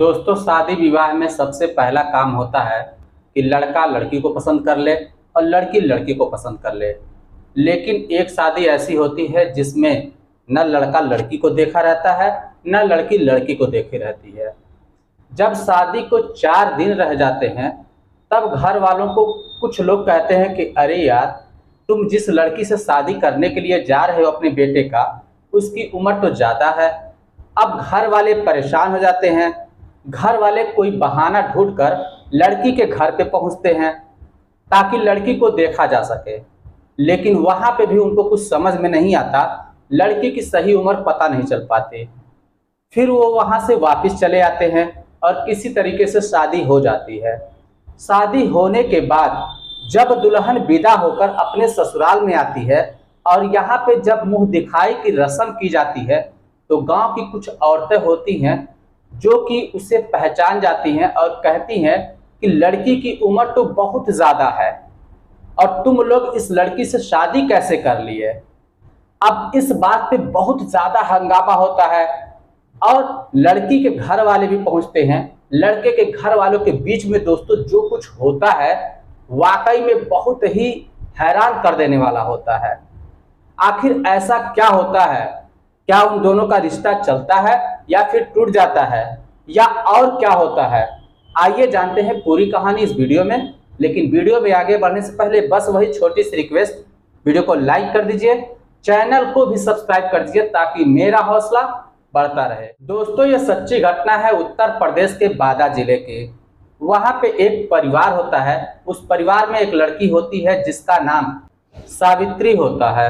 दोस्तों, शादी विवाह में सबसे पहला काम होता है कि लड़का लड़की को पसंद कर ले और लड़की लड़की को पसंद कर ले। लेकिन एक शादी ऐसी होती है जिसमें न लड़का लड़की को देखा रहता है, न लड़की लड़की को देखी रहती है। जब शादी को 4 दिन रह जाते हैं तब घर वालों को कुछ लोग कहते हैं कि अरे यार, तुम जिस लड़की से शादी करने के लिए जा रहे हो अपने बेटे का, उसकी उम्र तो ज़्यादा है। अब घर वाले परेशान हो जाते हैं। घर वाले कोई बहाना ढूंढकर लड़की के घर पे पहुंचते हैं ताकि लड़की को देखा जा सके। लेकिन वहां पे भी उनको कुछ समझ में नहीं आता, लड़की की सही उम्र पता नहीं चल पाती। फिर वो वहां से वापस चले आते हैं और किसी तरीके से शादी हो जाती है। शादी होने के बाद जब दुल्हन विदा होकर अपने ससुराल में आती है और यहाँ पे जब मुंह दिखाई की रस्म की जाती है, तो गांव की कुछ औरतें होती हैं जो कि उसे पहचान जाती हैं और कहती हैं कि लड़की की उम्र तो बहुत ज़्यादा है और तुम लोग इस लड़की से शादी कैसे कर लिए। अब इस बात पे बहुत ज़्यादा हंगामा होता है और लड़की के घर वाले भी पहुंचते हैं। लड़के के घर वालों के बीच में दोस्तों जो कुछ होता है वाकई में बहुत ही हैरान कर देने वाला होता है। आखिर ऐसा क्या होता है? क्या उन दोनों का रिश्ता चलता है या फिर टूट जाता है, या और क्या होता है? आइए जानते हैं पूरी कहानी इस वीडियो में। लेकिन वीडियो में आगे बढ़ने से पहले बस वही छोटी सी रिक्वेस्ट, वीडियो को लाइक कर दीजिए, चैनल को भी सब्सक्राइब कर दीजिए ताकि मेरा हौसला बढ़ता रहे। दोस्तों, ये सच्ची घटना है उत्तर प्रदेश के बादा जिले के। वहां पे एक परिवार होता है। उस परिवार में एक लड़की होती है जिसका नाम सावित्री होता है।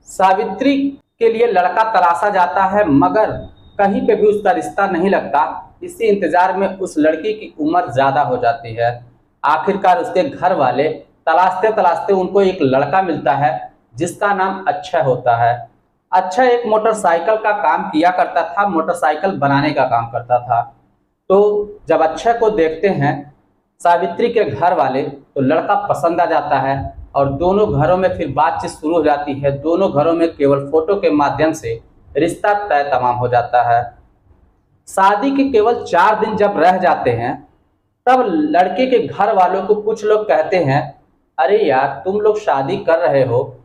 सावित्री के लिए लड़का तलाशा जाता है मगर कहीं पे भी उसका रिश्ता नहीं लगता। इसी इंतजार में उस लड़की की उम्र ज़्यादा हो जाती है। आखिरकार उसके घर वाले तलाशते तलाशते उनको एक लड़का मिलता है जिसका नाम अक्षय होता है। अक्षय एक मोटरसाइकिल का काम किया करता था, मोटरसाइकिल बनाने का काम करता था। तो जब अक्षय को देखते हैं सावित्री के घर वाले तो लड़का पसंद आ जाता है और दोनों घरों में फिर बातचीत शुरू हो जाती है। दोनों घरों में केवल फोटो के माध्यम से रिश्ता तय तमाम हो जाता है। शादी के केवल 4 दिन जब रह जाते हैं तब लड़के के घर वालों को कुछ लोग कहते हैं, अरे यार, तुम लोग शादी कर रहे हो,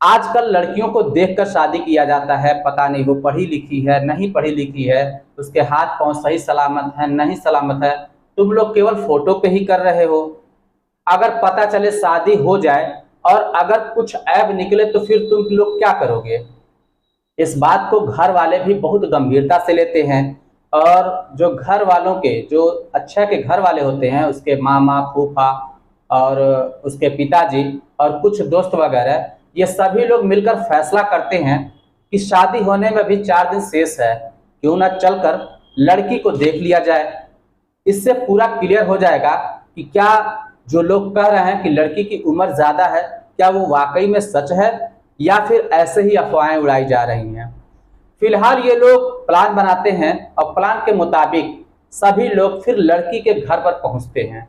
आजकल लड़कियों को देखकर शादी किया जाता है। पता नहीं वो पढ़ी लिखी है नहीं पढ़ी लिखी है, उसके हाथ पांव सही सलामत है नहीं सलामत है, तुम लोग केवल फोटो पे ही कर रहे हो। अगर पता चले शादी हो जाए और अगर कुछ ऐब निकले तो फिर तुम लोग क्या करोगे? इस बात को घर वाले भी बहुत गंभीरता से लेते हैं और जो घर वालों के, जो अक्षय के घर वाले होते हैं, उसके मामा, फूफा और उसके पिताजी और कुछ दोस्त वगैरह, ये सभी लोग मिलकर फैसला करते हैं कि शादी होने में भी 4 दिन शेष है, क्यों ना चलकर लड़की को देख लिया जाए। इससे पूरा क्लियर हो जाएगा कि क्या जो लोग कह रहे हैं कि लड़की की उम्र ज़्यादा है, क्या वो वाकई में सच है या फिर ऐसे ही अफवाहें उड़ाई जा रही हैं। फिलहाल ये लोग प्लान बनाते हैं और प्लान के मुताबिक सभी लोग फिर लड़की के घर पर पहुंचते हैं।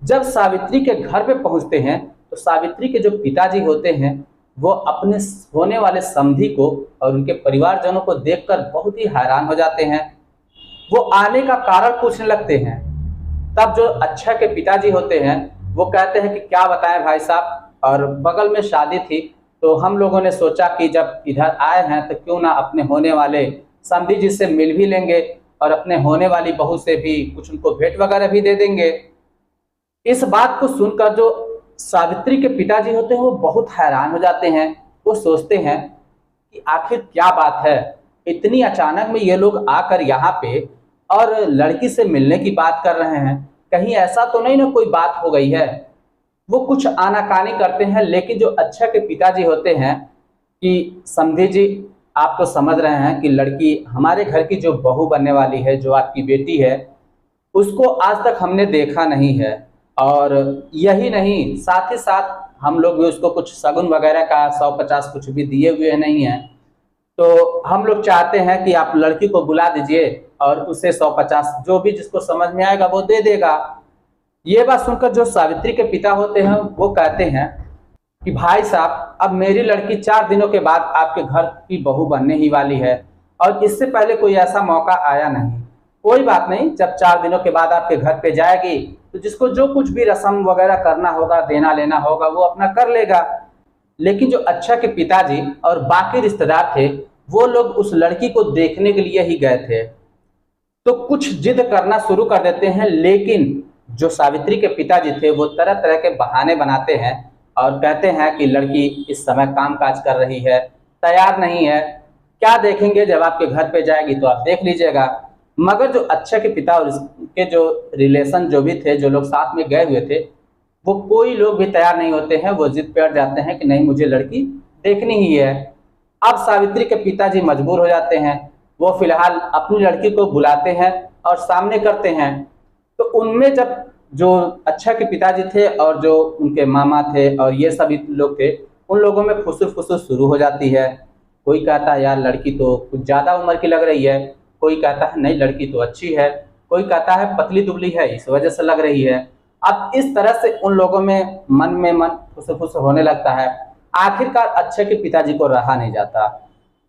जब सावित्री के घर पे पहुंचते हैं तो सावित्री के जो पिताजी होते हैं वो अपने होने वाले समधी को और उनके परिवारजनों को देखकर बहुत ही हैरान हो जाते हैं। वो आने का कारण पूछने लगते हैं। तब जो अक्षय के पिताजी होते हैं वो कहते हैं कि क्या बताएं भाई साहब, और बगल में शादी थी तो हम लोगों ने सोचा कि जब इधर आए हैं तो क्यों ना अपने होने वाले समधी जी से मिल भी लेंगे और अपने होने वाली बहू से भी कुछ उनको भेंट वगैरह भी दे देंगे। इस बात को सुनकर जो सावित्री के पिताजी होते हैं वो बहुत हैरान हो जाते हैं। वो सोचते हैं कि आखिर क्या बात है, इतनी अचानक में ये लोग आकर यहाँ पे और लड़की से मिलने की बात कर रहे हैं, कहीं ऐसा तो नहीं ना कोई बात हो गई है। वो कुछ आनाकानी करते हैं, लेकिन जो अक्षय के पिताजी होते हैं कि समधी जी, आप तो समझ रहे हैं कि लड़की हमारे घर की जो बहू बनने वाली है, जो आपकी बेटी है, उसको आज तक हमने देखा नहीं है और यही नहीं, साथ ही साथ हम लोग भी उसको कुछ शगुन वगैरह का 150 कुछ भी दिए हुए नहीं हैं। तो हम लोग चाहते हैं कि आप लड़की को बुला दीजिए और उसे 150 जो भी जिसको समझ में आएगा वो दे देगा। ये बात सुनकर जो सावित्री के पिता होते हैं वो कहते हैं कि भाई साहब, अब मेरी लड़की 4 दिनों के बाद आपके घर की बहू बनने ही वाली है और इससे पहले कोई ऐसा मौका आया नहीं। कोई बात नहीं, जब 4 दिनों के बाद आपके घर पे जाएगी तो जिसको जो कुछ भी रस्म वगैरह करना होगा, देना लेना होगा, वो अपना कर लेगा। लेकिन जो अच्छा के पिताजी और बाकी रिश्तेदार थे, वो लोग उस लड़की को देखने के लिए ही गए थे। तो कुछ जिद करना शुरू कर देते हैं, लेकिन जो सावित्री के पिताजी थे वो तरह तरह के बहाने बनाते हैं और कहते हैं कि लड़की इस समय काम काज कर रही है, तैयार नहीं है, क्या देखेंगे, जब आपके घर पे जाएगी तो आप देख लीजिएगा। मगर जो अक्षय के पिता और उसके जो रिलेशन जो भी थे, जो लोग साथ में गए हुए थे, वो कोई लोग भी तैयार नहीं होते हैं। वो जिद पे अड़ जाते हैं कि नहीं, मुझे लड़की देखनी ही है। अब सावित्री के पिताजी मजबूर हो जाते हैं। वो फिलहाल अपनी लड़की को बुलाते हैं और सामने करते हैं। तो उनमें जब जो अक्षय के पिताजी थे और जो उनके मामा थे और ये सभी लोग थे, उन लोगों में फुसुर फुसुर शुरू हो जाती है। कोई कहता है यार लड़की तो कुछ ज़्यादा उम्र की लग रही है, कोई कहता है नहीं लड़की तो अच्छी है, कोई कहता है पतली दुबली है इस वजह से लग रही है। अब इस तरह से उन लोगों में मन फुसुर फुसुर होने लगता है। आखिरकार अक्षय के पिताजी को रहा नहीं जाता,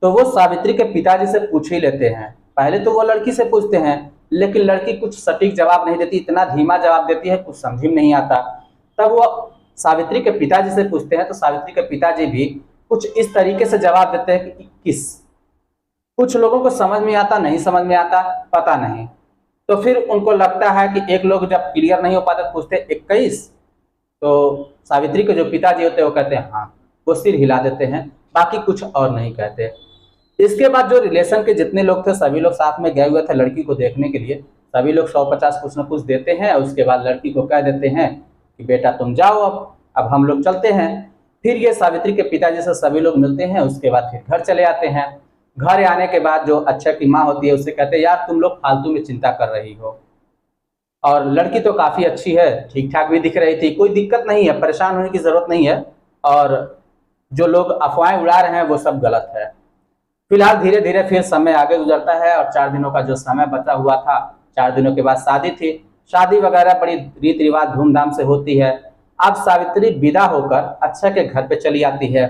तो वो सावित्री के पिताजी से पूछ ही लेते हैं। पहले तो वो लड़की से पूछते हैं, लेकिन लड़की कुछ सटीक जवाब नहीं देती, इतना धीमा जवाब देती है कुछ समझ में नहीं आता। तब वो सावित्री के पिताजी से पूछते हैं, तो सावित्री के पिताजी भी कुछ इस तरीके से जवाब देते हैं कि 21। कुछ लोगों को समझ में आता, नहीं समझ में आता, पता नहीं। तो फिर उनको लगता है कि एक लोग जब क्लियर नहीं हो पाते पूछते 21। तो सावित्री के जो पिताजी होते हैं वो कहते हैं हाँ, वो सिर हिला देते हैं, बाकी कुछ और नहीं कहते। इसके बाद जो रिलेशन के जितने लोग थे सभी लोग साथ में गए हुए थे लड़की को देखने के लिए। सभी लोग 150 कुछ न कुछ देते हैं। उसके बाद लड़की को कह देते हैं कि बेटा तुम जाओ, अब हम लोग चलते हैं। फिर ये सावित्री के पिताजी से सभी लोग मिलते हैं। उसके बाद फिर घर चले आते हैं। घर आने के बाद जो अक्षय की माँ होती है उससे कहते हैं यार तुम लोग फालतू में चिंता कर रही हो, और लड़की तो काफ़ी अच्छी है, ठीक ठाक भी दिख रही थी, कोई दिक्कत नहीं है, परेशान होने की ज़रूरत नहीं है, और जो लोग अफवाहें उड़ा रहे हैं वो सब गलत है। फिलहाल धीरे धीरे फिर समय आगे गुजरता है और 4 दिनों का जो समय बचा हुआ था, 4 दिनों के बाद शादी थी। शादी वगैरह बड़ी रीति रिवाज धूमधाम से होती है। अब सावित्री विदा होकर अक्षय के घर पे चली आती है।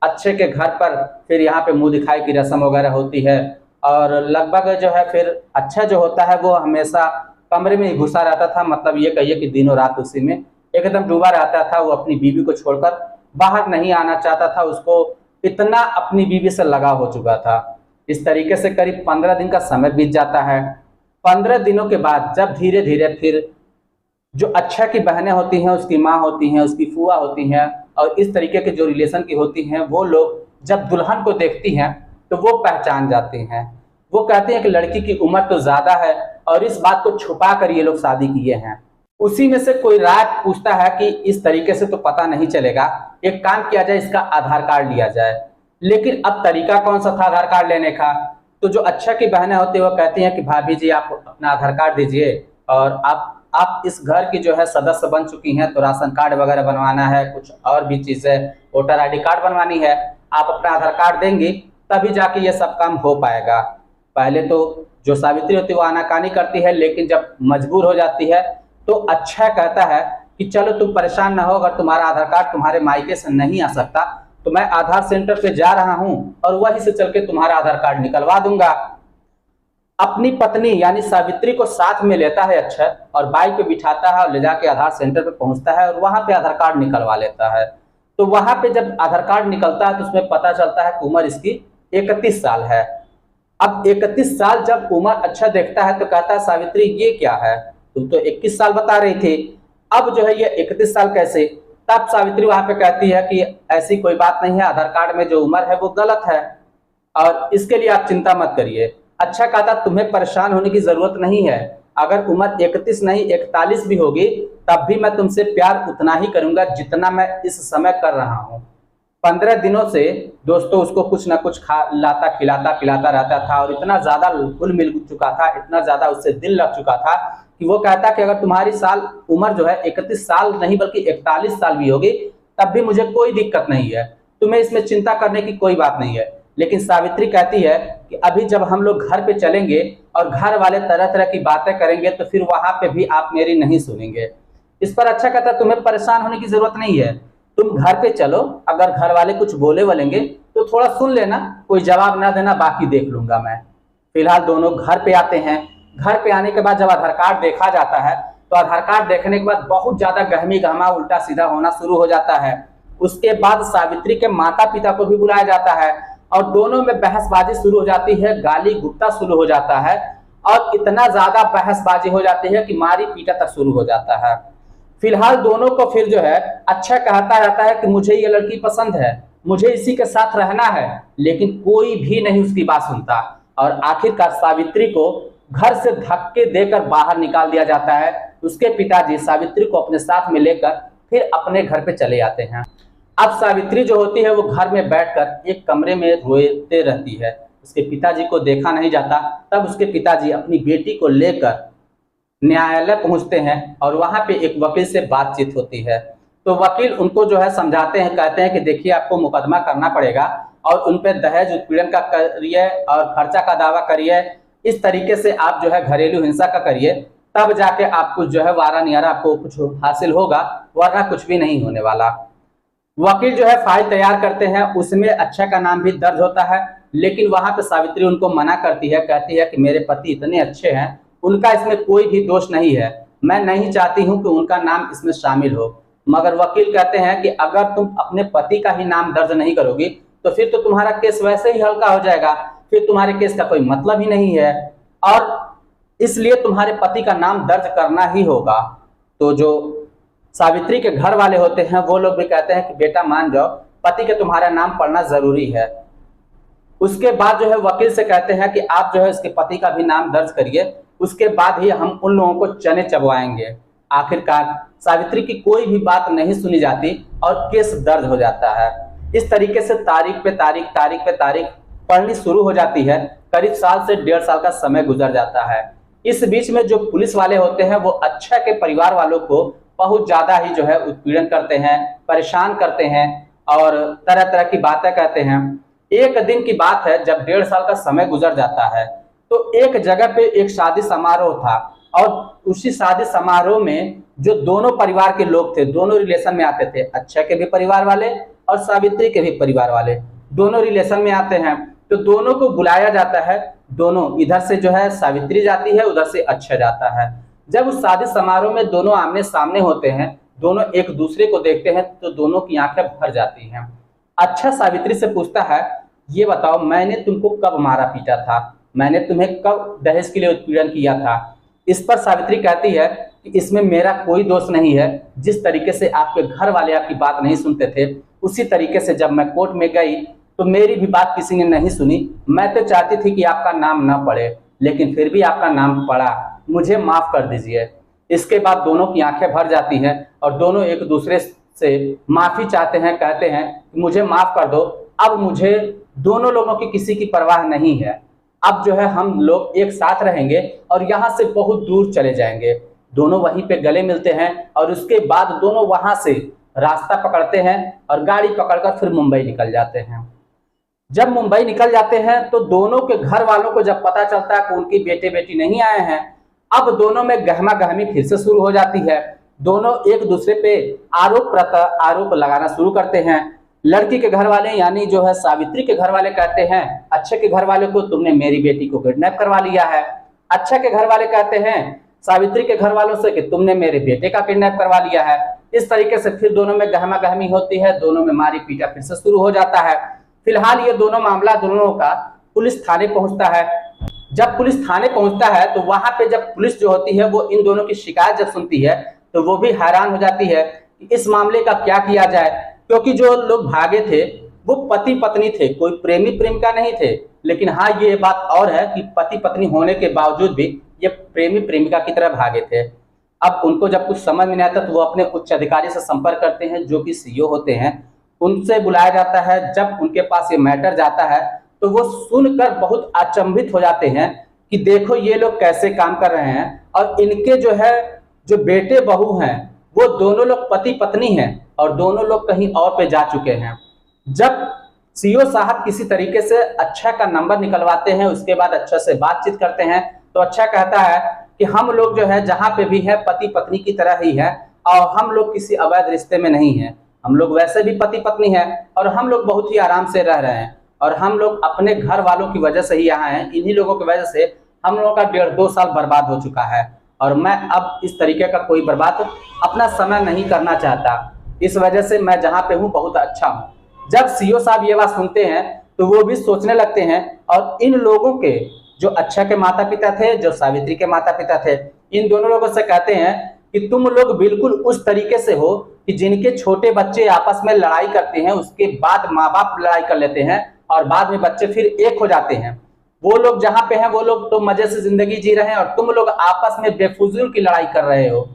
अक्षय के घर पर फिर यहाँ पे मुंह दिखाई की रस्म वगैरह होती है, और लगभग जो है फिर अक्षय जो होता है वो हमेशा कमरे में ही घुसा रहता था। मतलब ये कहिए कि दिनों रात उसी में एकदम डूबा रहता था। वो अपनी बीवी को छोड़कर बाहर नहीं आना चाहता था, उसको इतना अपनी बीवी से लगाव हो चुका था। इस तरीके से करीब 15 दिन का समय बीत जाता है। 15 दिनों के बाद जब धीरे धीरे फिर जो अक्षय की बहनें होती हैं, उसकी माँ होती हैं, उसकी फूआ होती हैं, और इस तरीके के जो रिलेशन की होती हैं, वो लोग जब दुल्हन को देखती हैं तो वो पहचान जाती हैं। वो कहते हैं कि लड़की की उम्र तो ज़्यादा है और इस बात को छुपा कर ये लोग शादी किए हैं। उसी में से कोई राय पूछता है कि इस तरीके से तो पता नहीं चलेगा, एक काम किया जाए, इसका आधार कार्ड लिया जाए। लेकिन अब तरीका कौन सा था आधार कार्ड लेने का? तो जो अक्षय की बहनें होती है वो कहती हैं कि भाभी जी आप अपना आधार कार्ड दीजिए, और आप इस घर की जो है सदस्य बन चुकी हैं, तो राशन कार्ड वगैरह बनवाना है, कुछ और भी चीज़ें, वोटर ID कार्ड बनवानी है, आप अपना आधार कार्ड देंगी तभी जाके ये सब काम हो पाएगा। पहले तो जो सावित्री होती है वो आनाकानी करती है, लेकिन जब मजबूर हो जाती है तो अक्षय कहता है कि चलो तुम परेशान ना हो, अगर तुम्हारा आधार कार्ड तुम्हारे मायके से नहीं आ सकता तो मैं आधार सेंटर पे जा रहा हूं और वहीं से चल के तुम्हारा आधार कार्ड निकलवा दूंगा। अपनी पत्नी यानी सावित्री को साथ में लेता है अक्षय, और बाइक पे बिठाता है और ले जाके आधार सेंटर पे पहुंचता है और वहां पे आधार कार्ड निकलवा लेता है। तो वहां पे जब आधार कार्ड निकलता है तो उसमें पता चलता है कि उम्र इसकी 31 साल है। अब 31 साल जब उम्र अक्षय देखता है तो कहता है सावित्री ये क्या है, तुम तो 21 साल बता रही थी, अब जो है ये 31 साल कैसे? तब सावित्री वहां पे कहती है कि ऐसी कोई बात नहीं है, आधार कार्ड में जो उम्र है वो गलत है और इसके लिए आप चिंता मत करिए। अच्छा कहता तुम्हें परेशान होने की जरूरत नहीं है, अगर उम्र 31 नहीं 41 भी होगी तब भी मैं तुमसे प्यार उतना ही करूंगा जितना मैं इस समय कर रहा हूँ। 15 दिनों से दोस्तों उसको कुछ ना कुछ लाता खिलाता पिलाता रहता था, और इतना ज्यादा घुल मिल चुका था, इतना ज्यादा उससे दिल लग चुका था कि वो कहता कि अगर तुम्हारी उम्र जो है 31 साल नहीं बल्कि 41 साल भी होगी तब भी मुझे कोई दिक्कत नहीं है, तुम्हें इसमें चिंता करने की कोई बात नहीं है। लेकिन सावित्री कहती है कि अभी जब हम लोग घर पे चलेंगे और घर वाले तरह तरह की बातें करेंगे तो फिर वहां पे भी आप मेरी नहीं सुनेंगे। इस पर अच्छा कहता तुम्हें परेशान होने की जरूरत नहीं है, तुम घर पे चलो, अगर घर वाले कुछ बोले बोलेंगे तो थोड़ा सुन लेना, कोई जवाब ना देना, बाकी देख लूंगा मैं। फिलहाल दोनों घर पे आते हैं। घर पे आने के बाद जब आधार कार्ड देखा जाता है तो आधार कार्ड देखने के बाद बहुत ज्यादा गहमी गहमा उल्टा सीधा होना शुरू हो जाता है। उसके बाद सावित्री के माता पिता को भी बुलाया जाता है और दोनों में बहसबाजी शुरू हो जाती है, गाली गुप्ता शुरू हो जाता है और इतना ज्यादा बहसबाजी हो जाती है कि मारी पीटा तक शुरू हो जाता है। फिलहाल दोनों को फिर जो है अच्छा कहता रहता है कि मुझे ये लड़की पसंद है, मुझे इसी के साथ रहना है, लेकिन कोई भी नहीं उसकी बात सुनता और आखिरकार सावित्री को घर से धक्के देकर बाहर निकाल दिया जाता है। उसके पिताजी सावित्री को अपने साथ में लेकर फिर अपने घर पे चले आते हैं। अब सावित्री जो होती है वो घर में बैठकर एक कमरे में रोते रहती है। उसके पिताजी को देखा नहीं जाता। तब उसके पिताजी अपनी बेटी को लेकर न्यायालय पहुंचते हैं और वहां पे एक वकील से बातचीत होती है। तो वकील उनको जो है समझाते हैं, कहते हैं कि देखिए आपको मुकदमा करना पड़ेगा और उन पे दहेज उत्पीड़न का करिए और खर्चा का दावा करिए, इस तरीके से आप जो है घरेलू हिंसा का करिए, तब जाके आपको जो है वारा नियारा आपको कुछ हासिल होगा, वरना कुछ भी नहीं होने वाला। वकील जो है फाइल तैयार करते हैं, उसमें अक्षय का नाम भी दर्ज होता है, लेकिन वहां पे सावित्री उनको मना करती है, कहती है कि मेरे पति इतने अच्छे हैं, उनका इसमें कोई भी दोष नहीं है, मैं नहीं चाहती हूं कि उनका नाम इसमें शामिल हो। मगर वकील कहते हैं कि अगर तुम अपने पति का ही नाम दर्ज नहीं करोगी तो फिर तो तुम्हारा केस वैसे ही हल्का हो जाएगा, फिर तुम्हारे केस का कोई मतलब ही नहीं है और इसलिए तुम्हारे पति का नाम दर्ज करना ही होगा। तो जो सावित्री के घर वाले होते हैं वो लोग भी कहते हैं कि बेटा मान जाओ, पति के तुम्हारा नाम पढ़ना जरूरी है। उसके बाद जो है वकील से कहते हैं कि आप जो है इसके पति का भी नाम दर्ज करिए, उसके बाद ही हम उन लोगों को चने चबवाएंगे। आखिरकार सावित्री की कोई भी बात नहीं सुनी जाती और केस दर्ज हो जाता है। इस तरीके से तारीख पे तारीख पढ़नी शुरू हो जाती है। करीब साल से 1.5 साल का समय गुजर जाता है। इस बीच में जो पुलिस वाले होते हैं वो अक्षय के परिवार वालों को बहुत ज्यादा ही जो है उत्पीड़न करते हैं, परेशान करते हैं और तरह तरह की बातें कहते हैं। एक दिन की बात है, जब 1.5 साल का समय गुजर जाता है तो एक जगह पे एक शादी समारोह था और उसी शादी समारोह में जो दोनों परिवार के लोग थे, दोनों रिलेशन में आते थे, अक्षय के भी परिवार वाले और सावित्री के भी परिवार वाले, दोनों रिलेशन में आते हैं। तो दोनों को बुलाया जाता है, दोनों इधर से जो है सावित्री जाती है, उधर से अक्षय जाता है। जब उस शादी समारोह में दोनों आमने सामने होते हैं, दोनों एक दूसरे को देखते हैं तो दोनों की आंखें भर जाती हैं। अक्षय सावित्री से पूछता है, ये बताओ मैंने तुमको कब मारा पीटा था, मैंने तुम्हें कब दहेज के लिए उत्पीड़न किया था। इस पर सावित्री कहती है कि इसमें मेरा कोई दोष नहीं है, जिस तरीके से आपके घर वाले आपकी बात नहीं सुनते थे, उसी तरीके से जब मैं कोर्ट में गई तो मेरी भी बात किसी ने नहीं सुनी। मैं तो चाहती थी कि आपका नाम ना पड़े, लेकिन फिर भी आपका नाम पड़ा, मुझे माफ कर दीजिए। इसके बाद दोनों की आंखें भर जाती हैं और दोनों एक दूसरे से माफी चाहते हैं, कहते हैं मुझे माफ कर दो, अब मुझे दोनों लोगों की किसी की परवाह नहीं है, अब जो है हम लोग एक साथ रहेंगे और यहाँ से बहुत दूर चले जाएंगे। दोनों वहीं पे गले मिलते हैं और उसके बाद दोनों वहां से रास्ता पकड़ते हैं और गाड़ी पकड़कर फिर मुंबई निकल जाते हैं। जब मुंबई निकल जाते हैं तो दोनों के घर वालों को जब पता चलता है कि उनकी बेटे बेटी नहीं आए हैं, अब दोनों में गहमा गहमी फिर से शुरू हो जाती है। दोनों एक दूसरे पे आरोप लगाना शुरू करते हैं। लड़की के घर वाले यानी जो है सावित्री के घर वाले कहते हैं अक्षय के घर वाले को, तुमने मेरी बेटी को किडनैप करवा लिया है। अक्षय के घर वाले कहते हैं सावित्री के घर वालों से कि तुमने मेरे बेटे का किडनैप करवा लिया है। इस तरीके से फिर दोनों में गहमा गहमी होती है, दोनों में मारी पीटा फिर से शुरू हो जाता है। फिलहाल ये दोनों मामला दोनों का पुलिस थाने पहुंचता है। जब पुलिस थाने पहुंचता है तो वहां पे जब पुलिस जो होती है वो इन दोनों की शिकायत जब सुनती है तो वो भी हैरान हो जाती है कि इस मामले का क्या किया जाए, क्योंकि जो लोग भागे थे वो पति पत्नी थे, कोई प्रेमी प्रेमिका नहीं थे। लेकिन हाँ ये बात और है कि पति पत्नी होने के बावजूद भी ये प्रेमी प्रेमिका की तरह भागे थे। अब उनको जब कुछ समझ में नहीं आता तो वो अपने उच्च अधिकारी से संपर्क करते हैं जो कि सीईओ होते हैं, उनसे बुलाया जाता है। जब उनके पास ये मैटर जाता है तो वो सुनकर बहुत अचंभित हो जाते हैं कि देखो ये लोग कैसे काम कर रहे हैं और इनके जो है जो बेटे बहू हैं वो दोनों लोग पति पत्नी हैं और दोनों लोग कहीं और पे जा चुके हैं। जब सीईओ साहब किसी तरीके से अक्षय का नंबर निकलवाते हैं, उसके बाद अक्षय से बातचीत करते हैं तो अक्षय कहता है कि हम लोग जो है जहाँ पे भी है पति पत्नी की तरह ही है और हम लोग किसी अवैध रिश्ते में नहीं है, हम लोग वैसे भी पति पत्नी हैं और हम लोग बहुत ही आराम से रह रहे हैं और हम लोग अपने घर वालों की वजह से ही यहाँ हैं, इन्हीं लोगों की वजह से हम लोगों का 1.5-2 साल बर्बाद हो चुका है और मैं अब इस तरीके का कोई बर्बाद अपना समय नहीं करना चाहता। इस वजह से मैं जहाँ पे हूँ बहुत अच्छा हूँ। जब सीओ साहब ये बात सुनते हैं तो वो भी सोचने लगते हैं और इन लोगों के जो अक्षय के माता पिता थे, जो सावित्री के माता पिता थे, इन दोनों लोगों से कहते हैं कि तुम लोग बिल्कुल उस तरीके से हो कि जिनके छोटे बच्चे आपस में लड़ाई करते हैं, उसके बाद माँ बाप लड़ाई कर लेते हैं और बाद में बच्चे फिर एक हो जाते हैं। वो लोग जहाँ पे हैं वो लोग तो मजे से जिंदगी जी रहे हैं और तुम लोग आपस में बेफुजूल की लड़ाई कर रहे हो।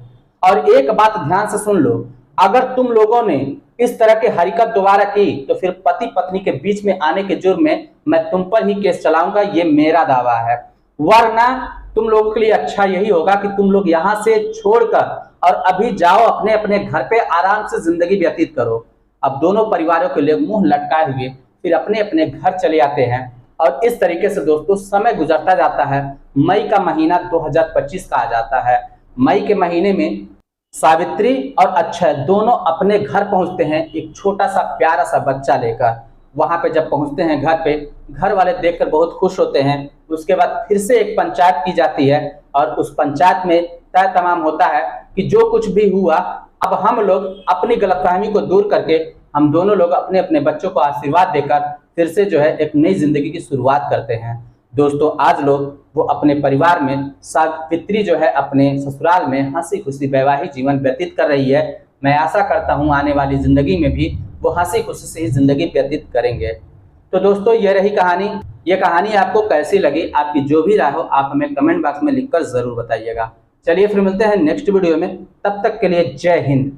और एक बात ध्यान से सुन लो, अगर तुम लोगों ने इस तरह की हरकत दोबारा की तो फिर पति पत्नी के बीच में आने के जुर्म में मैं तुम पर ही केस चलाऊंगा, ये मेरा दावा है। वरना तुम लोगों के लिए अच्छा यही होगा कि तुम लोग यहाँ से छोड़कर और अभी जाओ अपने अपने घर पे आराम से जिंदगी व्यतीत करो। अब दोनों परिवारों के लिए मुंह लटकाए हुए फिर अपने अपने घर चले आते हैं और इस तरीके से दोस्तों समय गुजरता जाता है। मई का महीना 2025 का आ जाता है। मई के महीने में सावित्री और अक्षय दोनों अपने घर पहुंचते हैं एक छोटा सा प्यारा सा बच्चा लेकर। वहां पे जब पहुंचते हैं घर पे, घर वाले देखकर बहुत खुश होते हैं। उसके बाद फिर से एक पंचायत की जाती है और उस पंचायत में तय तमाम होता है कि जो कुछ भी हुआ अब हम लोग अपनी गलतफहमी को दूर करके हम दोनों लोग अपने अपने बच्चों को आशीर्वाद देकर फिर से जो है एक नई जिंदगी की शुरुआत करते हैं। दोस्तों आज लोग वो अपने परिवार में, सावित्री जो है अपने ससुराल में हंसी खुशी वैवाहिक जीवन व्यतीत कर रही है। मैं आशा करता हूँ आने वाली जिंदगी में भी वो हंसी खुशी से ही जिंदगी व्यतीत करेंगे। तो दोस्तों ये रही कहानी। ये कहानी आपको कैसी लगी, आपकी जो भी राय हो आप हमें कमेंट बॉक्स में लिखकर जरूर बताइएगा। चलिए फिर मिलते हैं नेक्स्ट वीडियो में, तब तक के लिए जय हिंद।